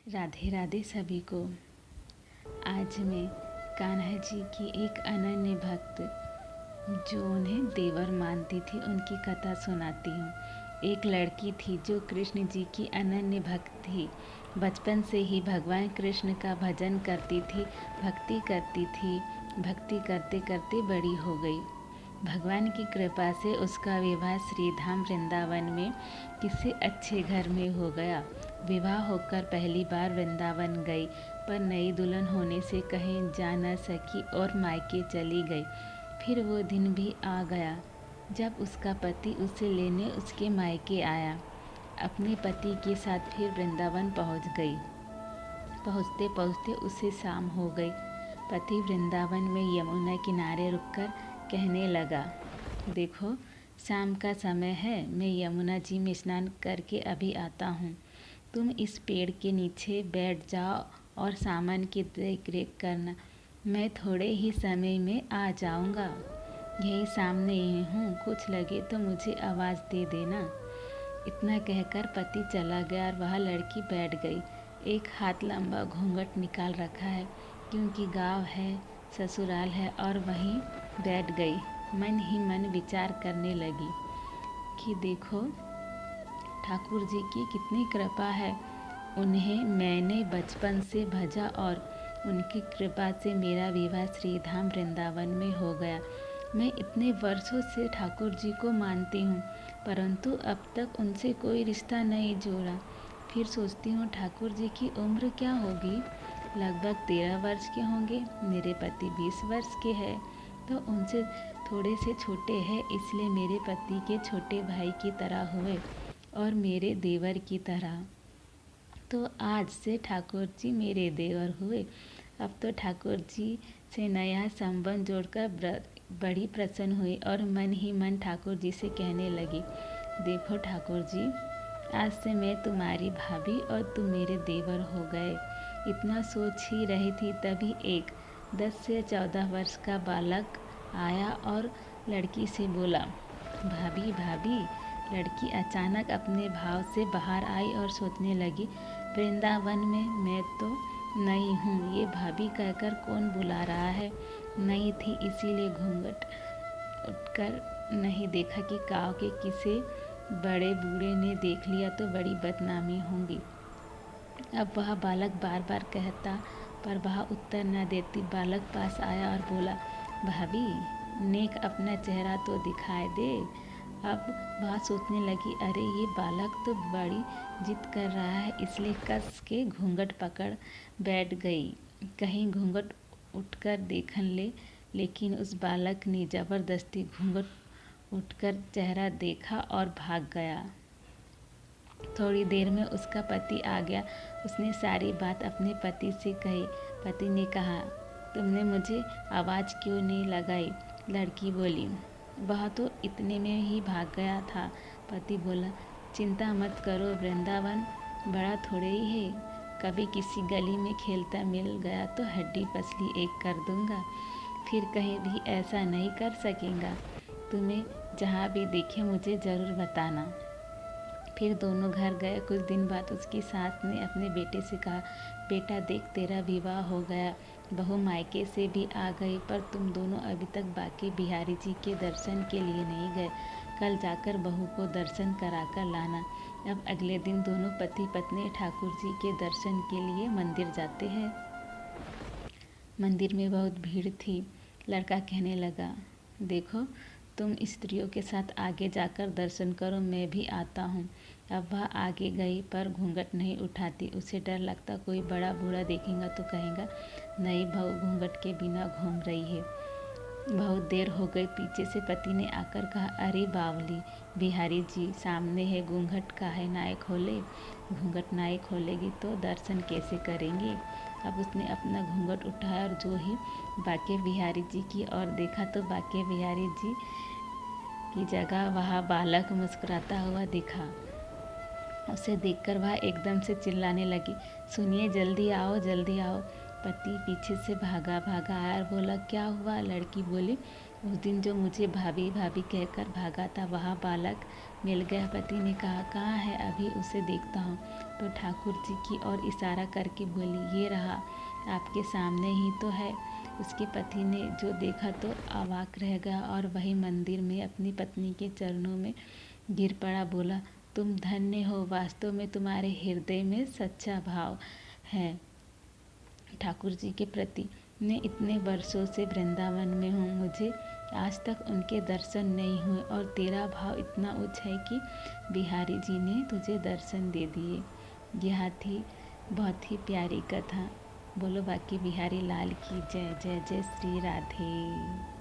राधे राधे सभी को। आज मैं कान्हा जी की एक अनन्य भक्त जो उन्हें देवर मानती थी उनकी कथा सुनाती हूँ। एक लड़की थी जो कृष्ण जी की अनन्य भक्त थी। बचपन से ही भगवान कृष्ण का भजन करती थी, भक्ति करती थी। भक्ति करते करते बड़ी हो गई। भगवान की कृपा से उसका विवाह श्रीधाम वृंदावन में किसी अच्छे घर में हो गया। विवाह होकर पहली बार वृंदावन गई, पर नई दुल्हन होने से कहीं जा न सकी और मायके चली गई। फिर वो दिन भी आ गया जब उसका पति उसे लेने उसके मायके आया। अपने पति के साथ फिर वृंदावन पहुंच गई। पहुंचते पहुंचते उसे शाम हो गई। पति वृंदावन में यमुना किनारे रुककर कहने लगा, देखो शाम का समय है, मैं यमुना जी में स्नान करके अभी आता हूँ। तुम इस पेड़ के नीचे बैठ जाओ और सामान की देख रेख करना। मैं थोड़े ही समय में आ जाऊँगा। यही सामने ही हूँ, कुछ लगे तो मुझे आवाज़ दे देना। इतना कहकर पति चला गया और वह लड़की बैठ गई। एक हाथ लंबा घूंघट निकाल रखा है क्योंकि गाँव है, ससुराल है, और वहीं बैठ गई। मन ही मन विचार करने लगी कि देखो ठाकुर जी की कितनी कृपा है। उन्हें मैंने बचपन से भजा और उनकी कृपा से मेरा विवाह श्रीधाम वृंदावन में हो गया। मैं इतने वर्षों से ठाकुर जी को मानती हूँ, परंतु अब तक उनसे कोई रिश्ता नहीं जोड़ा। फिर सोचती हूँ ठाकुर जी की उम्र क्या होगी। लगभग 13 वर्ष के होंगे। मेरे पति 20 वर्ष के हैं, तो उनसे थोड़े से छोटे हैं, इसलिए मेरे पति के छोटे भाई की तरह हुए और मेरे देवर की तरह। तो आज से ठाकुर जी मेरे देवर हुए। अब तो ठाकुर जी से नया संबंध जोड़कर बड़ी प्रसन्न हुई और मन ही मन ठाकुर जी से कहने लगी, देखो ठाकुर जी, आज से मैं तुम्हारी भाभी और तुम मेरे देवर हो गए। इतना सोच ही रही थी तभी एक 10 से 14 वर्ष का बालक आया और लड़की से बोला, भाभी भाभी। लड़की अचानक अपने भाव से बाहर आई और सोचने लगी, वृंदावन में मैं तो नई हूँ, ये भाभी कहकर कौन बुला रहा है। नई थी इसीलिए घूंघट उठकर नहीं देखा कि गाँव के किसी बड़े बूढ़े ने देख लिया तो बड़ी बदनामी होगी। अब वह बालक बार बार कहता पर वह उत्तर न देती। बालक पास आया और बोला, भाभी नेक अपना चेहरा तो दिखाए दे। अब वह सोचने लगी, अरे ये बालक तो बड़ी जिद कर रहा है, इसलिए कस के घूंघट पकड़ बैठ गई। कहीं घूंघट उठकर देखन ले, लेकिन उस बालक ने जबरदस्ती घूंघट उठकर चेहरा देखा और भाग गया। थोड़ी देर में उसका पति आ गया। उसने सारी बात अपने पति से कही। पति ने कहा, तुमने मुझे आवाज़ क्यों नहीं लगाई। लड़की बोली, वह तो इतने में ही भाग गया था। पति बोला, चिंता मत करो, वृंदावन बड़ा थोड़े ही है। कभी किसी गली में खेलता मिल गया तो हड्डी पसली एक कर दूंगा, फिर कहीं भी ऐसा नहीं कर सकेगा। तुम्हें जहाँ भी देखे मुझे ज़रूर बताना। फिर दोनों घर गए। कुछ दिन बाद उसकी सास ने अपने बेटे से कहा, बेटा देख तेरा विवाह हो गया, बहू मायके से भी आ गई, पर तुम दोनों अभी तक बाकी बिहारी जी के दर्शन के लिए नहीं गए। कल जाकर बहू को दर्शन कराकर लाना। अब अगले दिन दोनों पति पत्नी ठाकुर जी के दर्शन के लिए मंदिर जाते हैं। मंदिर में बहुत भीड़ थी। लड़का कहने लगा, देखो तुम स्त्रियों के साथ आगे जाकर दर्शन करो, मैं भी आता हूँ। अब वह आगे गई पर घूंघट नहीं उठाती। उसे डर लगता कोई बड़ा बूढ़ा देखेगा तो कहेगा, नई बहू घूंघट के बिना घूम रही है। बहुत देर हो गई। पीछे से पति ने आकर कहा, अरे बावली बिहारी जी, सामने है, घूंघट काहे नाय खोले। घूंघट नाय खोलेगी तो दर्शन कैसे करेंगे। अब उसने अपना घूंघट उठाया और जो ही बाके बिहारी जी की ओर देखा तो बाके बिहारी जी की जगह वह बालक मुस्कुराता हुआ दिखा। उसे देखकर वह एकदम से चिल्लाने लगी, सुनिए, जल्दी आओ जल्दी आओ। पति पीछे से भागा आया और बोला, क्या हुआ। लड़की बोली, उस दिन जो मुझे भाभी भाभी कहकर भागा था वह बालक मिल गया। पति ने कहा, कहाँ है, अभी उसे देखता हूँ। तो ठाकुर जी की ओर इशारा करके बोली, ये रहा, आपके सामने ही तो है। उसके पति ने जो देखा तो अवाक रह गया और वही मंदिर में अपनी पत्नी के चरणों में गिर पड़ा। बोला, तुम धन्य हो, वास्तव में तुम्हारे हृदय में सच्चा भाव है ठाकुर जी के प्रति। मैं इतने वर्षों से वृंदावन में हूँ, मुझे आज तक उनके दर्शन नहीं हुए और तेरा भाव इतना उच्च है कि बिहारी जी ने तुझे दर्शन दे दिए। यह थी बहुत ही प्यारी कथा। बोलो बाकी बिहारी लाल की जय। जय जय श्री राधे।